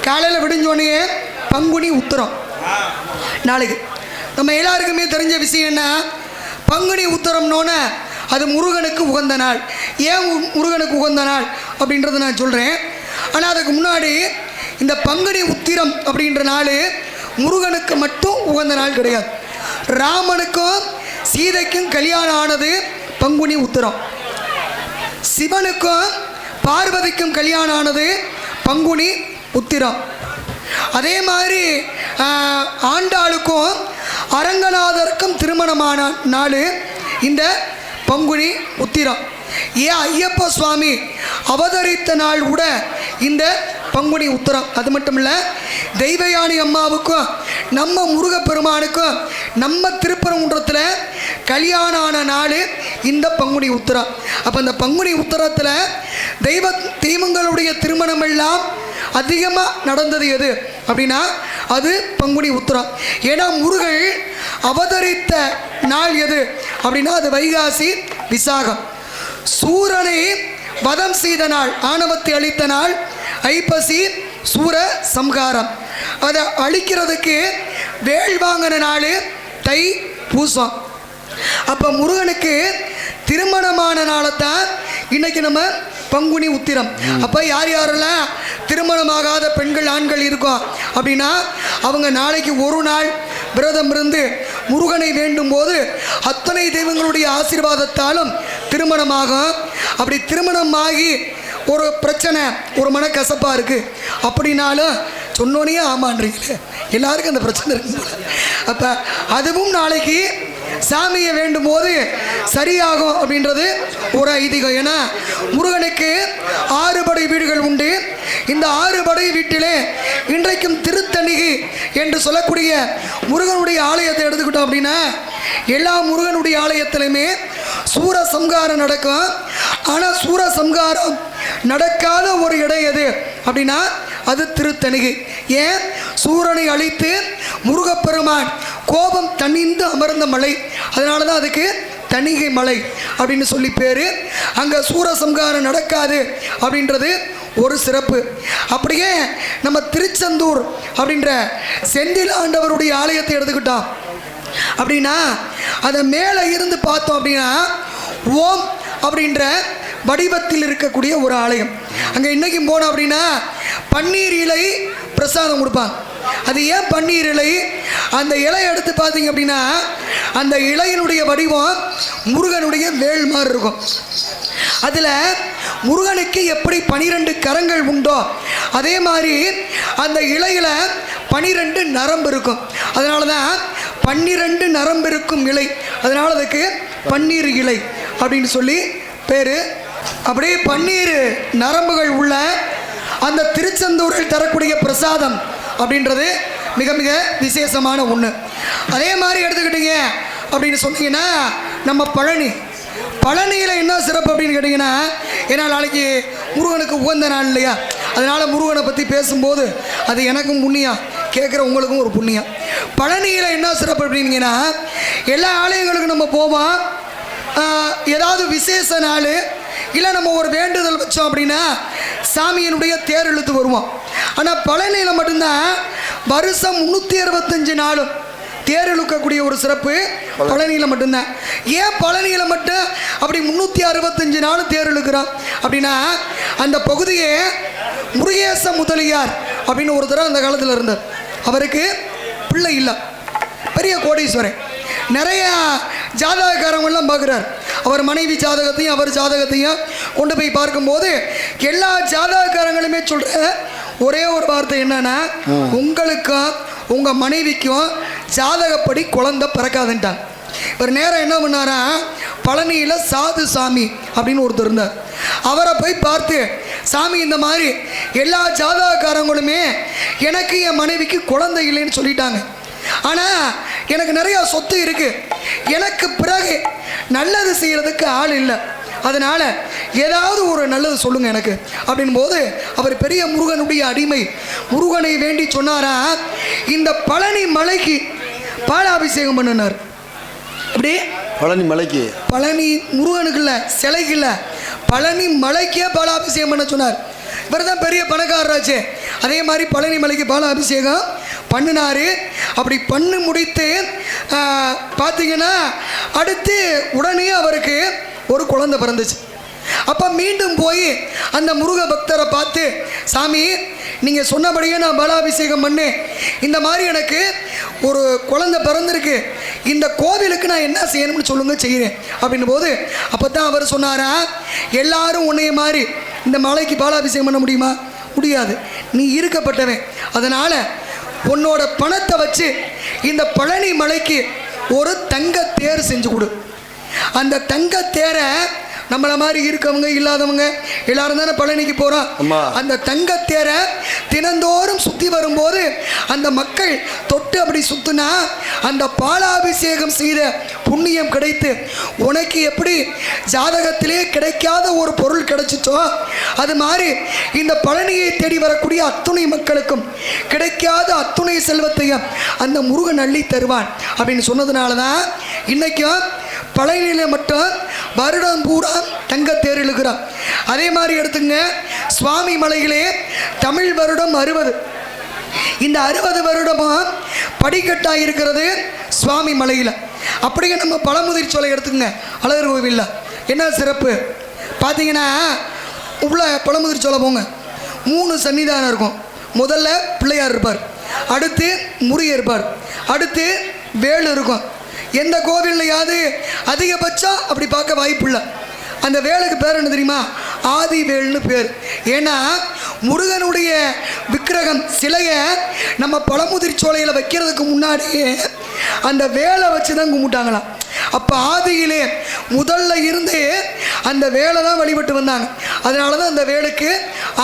காலையில் விடிஞ்சோடனே பங்குனி உத்திரம் நாளைக்கு. நம்ம எல்லாருக்குமே தெரிஞ்ச விஷயம் என்ன, பங்குனி உத்திரம்னோன்னு அது முருகனுக்கு உகந்த நாள். ஏன் முருகனுக்கு உகந்த நாள் அப்படின்றத நான் சொல்கிறேன். ஆனால் அதுக்கு முன்னாடி இந்த பங்குனி உத்திரம் அப்படின்ற நாள் முருகனுக்கு மட்டும் உகந்த நாள் கிடையாது. ராமனுக்கும் சீதைக்கும் கல்யாணம் ஆனது பங்குனி உத்திரம். சிவனுக்கும் பார்வதிக்கும் கல்யாணம் ஆனது பங்குனி உத்திரம். அதே மாதிரி ஆண்டாளுக்கும் அரங்கநாதருக்கும் திருமணமான நாள் இந்த பங்குனி உத்திரம். ஏன் ஐயப்ப சுவாமி அவதரித்த நாள் கூட இந்த பங்குனி உத்திரம். அது மட்டும் இல்லை, தெய்வயானி அம்மாவுக்கும் நம்ம முருகப்பெருமானுக்கும் நம்ம திருப்பரங்குன்றத்தில் கல்யாணம் ஆன நாள் இந்த பங்குனி உத்திரம். அப்போ இந்த பங்குனி உத்திரத்தில் தெய்வங்களுடைய திருமணம் எல்லாம் அதிகமாக நடந்தது எது அப்படின்னா அது பங்குனி உத்திரம். ஏன்னா முருகன் அவதரித்த நாள் எது அப்படின்னா அது வைகாசி விசாகம். சூரனை வதம் செய்த நாள், ஆணவத்தை அழித்த நாள் ஐப்பசி சூர சம்ஹாரம். அதை அழிக்கிறதுக்கு வேல் வாங்கின நாள் தை பூசம். அப்போ முருகனுக்கு திருமணமான நாளை தான் இன்னைக்கு நம்ம பங்குனி உத்திரம். அப்போ யார் யாரெல்லாம் திருமணமாகாத பெண்கள் ஆண்கள் இருக்கோம் அப்படின்னா அவங்க நாளைக்கு ஒரு நாள் விரதம் இருந்து முருகனை வேண்டும் போது அத்தனை தெய்வங்களுடைய ஆசீர்வாதத்தாலும் திருமணமாகும். அப்படி திருமணமாகி ஒரு பிரச்சனை, ஒரு மனக்கசப்பாக இருக்குது அப்படின்னாலும் சொன்னோன்னே ஆமான்றீங்களே, எல்லாருக்கும் அந்த பிரச்சனை இருக்கு. அப்போ அதுவும் நாளைக்கு சாமியை வேண்டும் போது சரியாகும் அப்படின்றது ஒரு ஐதீகம். ஏன்னா முருகனுக்கு 6 படை வீடுகள் உண்டு. இந்த 6 படை வீட்டிலே இன்றைக்கும் திருத்தணிகை என்று சொல்லக்கூடிய முருகனுடைய ஆலயத்தை எடுத்துக்கிட்டோம் அப்படின்னா எல்லா முருகனுடைய ஆலயத்திலுமே சூரசம்ஹாரம் நடக்கும். ஆனால் சூரசம்ஹாரம் நடக்காத ஒரு இடம் எது அப்படின்னா அது திருத்தணிகை. ஏன்? சூரனை அழித்து முருகப்பெருமான் கோபம் தணிந்து அமர்ந்த மலை, அதனால தான் அதுக்கு தணிகை மலை அப்படின்னு சொல்லி பேர். அங்கே சூரசம்ஹாரம் நடக்காது அப்படின்றது ஒரு சிறப்பு. அப்படியே நம்ம திருச்செந்தூர் அப்படின்ற செந்தில் ஆண்டவருடைய ஆலயத்தை எடுத்துக்கிட்டோம் அப்படின்னா அதை மேலே இருந்து பார்த்தோம் அப்படின்னா ஓம் அப்படின்ற வடிவத்தில் இருக்கக்கூடிய ஒரு ஆலயம். அங்கே இன்றைக்கும் போனோம் அப்படின்னா பன்னீர் இலை பிரசாதம் கொடுப்பாங்க. அது ஏன் பன்னீர் இலை? அந்த இலை எடுத்து பார்த்தீங்க அப்படின்னா அந்த இலையினுடைய வடிவம் முருகனுடைய வேல் மாதிரி இருக்கும். அதில் முருகனுக்கு எப்படி 12 கரங்கள் உண்டோ அதே மாதிரி அந்த இலையில் 12 நரம்பு இருக்கும். அதனால தான் 12 நரம்பு இருக்கும் இலை, அதனால அதுக்கு பன்னீர் இலை அப்படின்னு சொல்லி பேர். அப்படியே பன்னீர் நரம்புகள் உள்ள அந்த திருச்செந்தூரில் தரக்கூடிய பிரசாதம் அப்படின்றது மிக மிக விசேஷமான ஒன்று. அதே மாதிரி எடுத்துக்கிட்டீங்க அப்படின்னு சொன்னீங்கன்னா நம்ம பழனியில் என்ன சிறப்பு அப்படின்னு கேட்டிங்கன்னா, ஏன்னா நாளைக்கு முருகனுக்கு உகந்த நாள் இல்லையா, அதனால் முருகனை பற்றி பேசும்போது அது எனக்கும் புண்ணியம், கேட்குற உங்களுக்கும் ஒரு புண்ணியம். பழனியில் என்ன சிறப்பு அப்படின்னீங்கன்னா எல்லா ஆலயங்களுக்கும் நம்ம போவோம், ஏதாவது விசேஷ நாள் இல்லை நம்ம ஒரு வேண்டுதல் வச்சோம் அப்படின்னா சாமியினுடைய தேர் இழுத்து வருவோம். ஆனால் பழனியில் மட்டும்தான் வருஷம் 365 நாளும் தேர் இழுக்கக்கூடிய ஒரு சிறப்பு பழனியில் மட்டும்தான். ஏன் பழனியில் மட்டும் அப்படி 365 நாளும் தேர் இழுக்கிறோம் அப்படின்னா அந்த பகுதியே முருகேச முதலியார் அப்படின்னு ஒருத்தர் அந்த காலத்தில் இருந்தார். அவருக்கு பிள்ளை இல்லை, பெரிய கோடீஸ்வரன். நிறைய ஜாதகக்காரங்கள்லாம் பார்க்குறார். அவர் மனைவி ஜாதகத்தையும் அவர் ஜாதகத்தையும் கொண்டு போய் பார்க்கும்போது எல்லா ஜாதகக்காரங்களுமே சொல்கிற ஒரே ஒரு வார்த்தை என்னன்னா, உங்களுக்கும் உங்கள் மனைவிக்கும் ஜாதகப்படி குழந்தை பிறக்காதுன்ட்டாங்க. ஒரு நேரம் என்ன பண்ணாரா, பழனியில் சாது சாமி அப்படின்னு ஒருத்தர் இருந்தார். அவரை போய் பார்த்து, சாமி இந்த மாதிரி எல்லா ஜாதகக்காரங்களுமே எனக்கு என் மனைவிக்கு குழந்தை இல்லைன்னு சொல்லிட்டாங்க, ஆனால் எனக்கு நிறையா சொத்து இருக்குது, எனக்கு பிறகு நல்லது செய்கிறதுக்கு ஆள் இல்லை, அதனால் ஏதாவது ஒரு நல்லது சொல்லுங்கள் எனக்கு அப்படின் போது அவர் பெரிய முருகனுடைய அடிமை. முருகனை வேண்டி சொன்னாரா, இந்த பழனி மலைக்கு பாலாபிஷேகம் பண்ணினார். அப்படி பழனி மலைக்கு, பழனி முருகனுக்கு இல்லை, சிலைக்கு இல்லை, பழனி மலைக்கே பாலாபிஷேகம் பண்ண சொன்னார். இவர் தான் பெரிய பணக்காரராச்சு. அதே மாதிரி பழனி மலைக்கு பால அபிஷேகம் பண்ணினார். அப்படி பண்ணி முடித்து பார்த்தீங்கன்னா அடுத்து உடனே அவருக்கு ஒரு குழந்தை பிறந்துச்சு. அப்போ மீண்டும் போய் அந்த முருக பக்தரை பார்த்து, சாமி நீங்கள் சொன்னபடியே நான் பாலாபிஷேகம் பண்ணேன், இந்த மாதிரி எனக்கு ஒரு குழந்தை பிறந்திருக்கு, இந்த கோவிலுக்கு நான் என்ன செய்யணும்னு சொல்லுங்க, செய்கிறேன் அப்படின்னும் போது அப்போ தான் அவர் சொன்னாரா, எல்லாரும் உன்னைய மாதிரி இந்த மலைக்கு பாலாபிஷேகம் பண்ண முடியுமா? முடியாது, நீ இருக்கப்பட்டவன். அதனால் உன்னோட பணத்தை வச்சு இந்த பழனி மலைக்கு ஒரு தங்க தேர் செஞ்சு கொடு. அந்த தங்க தேரை நம்மளை மாதிரி இருக்கவங்க இல்லாதவங்க எல்லாரும் தானே பழனிக்கு போகிறோம். அந்த தங்கத்தேரை தினந்தோறும் சுற்றி வரும்போது அந்த மக்கள் தொட்டு அப்படி சுற்றினா அந்த பாலாபிஷேகம் செய்த புண்ணியம் கிடைத்து உனக்கு எப்படி ஜாதகத்திலே கிடைக்காத ஒரு பொருள் கிடைச்சிச்சோ அது மாதிரி இந்த பழனியை தேடி வரக்கூடிய அத்துணை மக்களுக்கும் கிடைக்காத அத்துணை செல்வத்தையும் அந்த முருகன் அள்ளி தருவான் அப்படின்னு சொன்னதுனால தான் இன்றைக்கும் பழனியில் மட்டும் வருடம் பூரா தங்கத்தேர் இழுக்கிறான். அதே மாதிரி எடுத்துங்க, சுவாமி மலையிலே தமிழ் வருடம் 60. இந்த 60 வருடமும் படிக்கட்டாக இருக்கிறது சுவாமி மலையில். அப்படியே நம்ம பழமுதிர் சோலை எடுத்துங்க, அழகர் கோவிலில் என்ன சிறப்பு பார்த்தீங்கன்னா, உள்ள பழமுதிர் சோலை போங்க, 3 சன்னிதானம் இருக்கும். முதல்ல பிள்ளையார் இருப்பார், அடுத்து முருகர் இருப்பார், அடுத்து வேலு இருக்கும். எந்த கோவில்லையாவது அதிகபட்சம் அப்படி பார்க்க வாய்ப்பு இல்லை. அந்த வேலுக்கு பேர் என்ன தெரியுமா? ஆதி வேல்னு பேர். ஏன்னா முருகனுடைய விக்கிரகம் சிலையை நம்ம பழமுதிர் சோலையில் வைக்கிறதுக்கு முன்னாடியே அந்த வேலை வச்சு தான் கும்பிட்டாங்களாம். அப்போ ஆதியிலே முதல்ல இருந்து அந்த வேலை தான் வழிபட்டு வந்தாங்க. அதனால தான் அந்த வேலுக்கு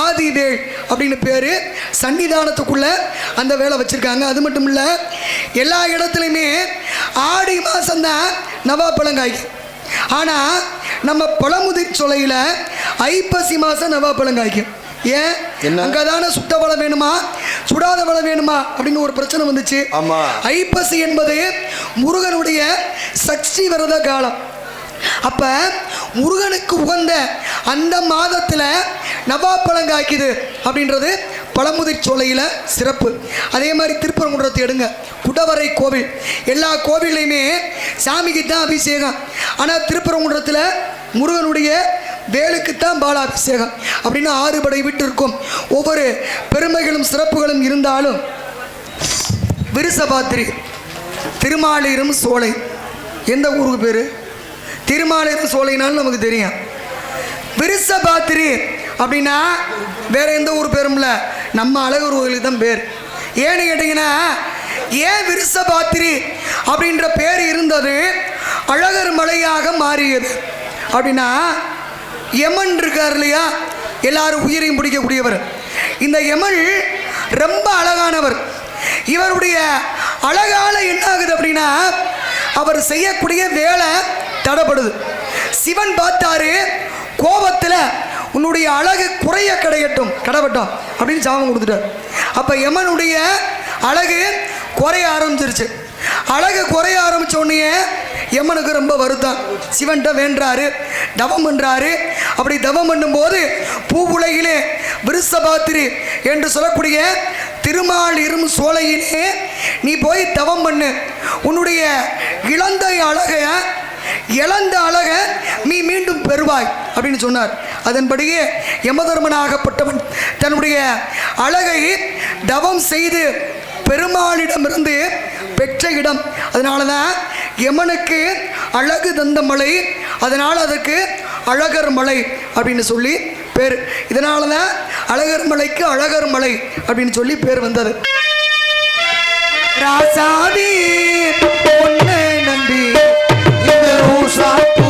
ஆதி வேல் அப்படின்னு பேர். சன்னிதானத்துக்குள்ளே அந்த வேலை வச்சுருக்காங்க. அது மட்டும் இல்லை, எல்லா இடத்துலையுமே ஆடி மாதம்தான் நவாப்பழம் காய்க்கும். ஆனால் நம்ம பழமுதிர் சோலையில் ஐப்பசி மாதம் நவாப்பழம் காய்க்கும். ஏன்? அங்கே தானே சுட்ட பழம் வேணுமா சுடாத பழம் வேணுமா அப்படின்னு ஒரு பிரச்சனை வந்துச்சு. ஐப்பசி என்பது முருகனுடைய சக்தி விரத காலம். அப்போ முருகனுக்கு உகந்த அந்த மாதத்தில் நவாப்பழம் காய்க்குது அப்படின்றது பழமுதிர் சோலையில் சிறப்பு. அதே மாதிரி திருப்பரங்குன்றத்தை எடுங்க, குடவரை கோவில். எல்லா கோவில்லையுமே சாமிக்கு தான் அபிஷேகம். ஆனால் திருப்பரங்குன்றத்தில் முருகனுடைய வேலுக்குத்தான் பாலாபிஷேகம் அப்படின்னு 6 படை விட்டு இருக்கும். ஒவ்வொரு பெருமைகளும் சிறப்புகளும் இருந்தாலும் விருசபாத்திரி திருமாலிரும் சோலை எந்த ஊருக்கு பேர்? திருமாலிரும் சோலைனாலும் நமக்கு தெரியும். விருசபாத்திரி அப்படின்னா வேற எந்த ஊர் பேரும் இல்லை, நம்ம அழகர் கோயிலுக்கு தான் பேர். ஏன்னு கேட்டிங்கன்னா, ஏன் விருசபாத்திரி அப்படின்ற பேர் இருந்தது அழகர் மலையாக மாறியது அப்படின்னா, யமன் இருக்கார் இல்லையா, எல்லாரும் உயிரையும் பிடிக்கக்கூடியவர். இந்த யமன் ரொம்ப அழகானவர். இவருடைய அழகால என்ன ஆகுது அப்படின்னா, அவர் செய்யக்கூடிய வேலை தடைப்படுது. சிவன் பார்த்தாரு, கோபத்தில் உன்னுடைய அழகு குறைய கடவட்டும் அப்படின்னு சாபம் கொடுத்துட்டார். அப்போ யமனுடைய அழகு குறைய ஆரம்பிச்சிருச்சு. அழகு குறைய ஆரம்பித்த உடனே யமனுக்கு ரொம்ப வருத்தம். சிவன்கிட்ட வேண்டாரு, தவம் பண்ணுறாரு. அப்படி தவம் பண்ணும்போது பூவுலகிலே விருசபாத்திரி என்று சொல்லக்கூடிய திருமாலிரும் சோலையிலே நீ போய் தவம் பண்ணு, உன்னுடைய இழந்த அழகை நீ மீண்டும் பெறுவாய் அப்படின்னு சொன்னார். அதன்படியே யமதர்மனாகப்பட்டவன் தன்னுடைய அழகை தவம் செய்து பெருமாளிடமிருந்து பெற்ற இடம். அதனால தான் யமனுக்கு அழகு தந்த மலை, அதனால் அதுக்கு அழகர் மலை அப்படின்னு சொல்லி பேர். இதனால தான் அழகர் மலைக்கு அழகர் மலை அப்படின்னு சொல்லி பேர் வந்தது. ராசாதி பொன்னை நம்பி ரோசா பூ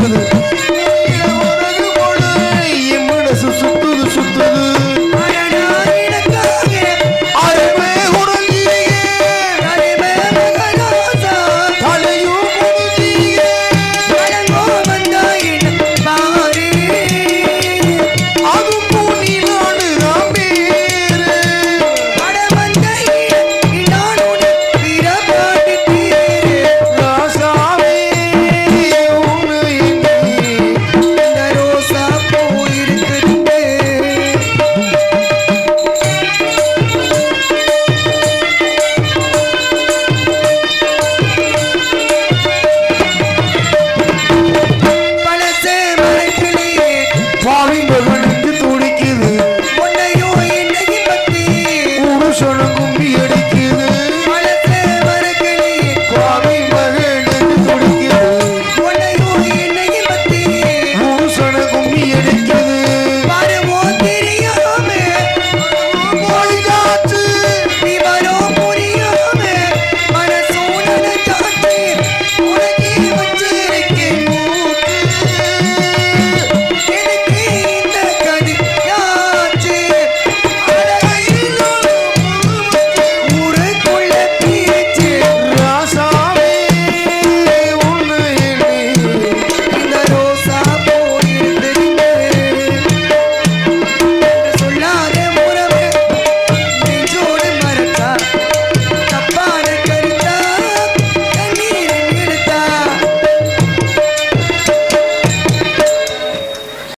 இருக்கிறது.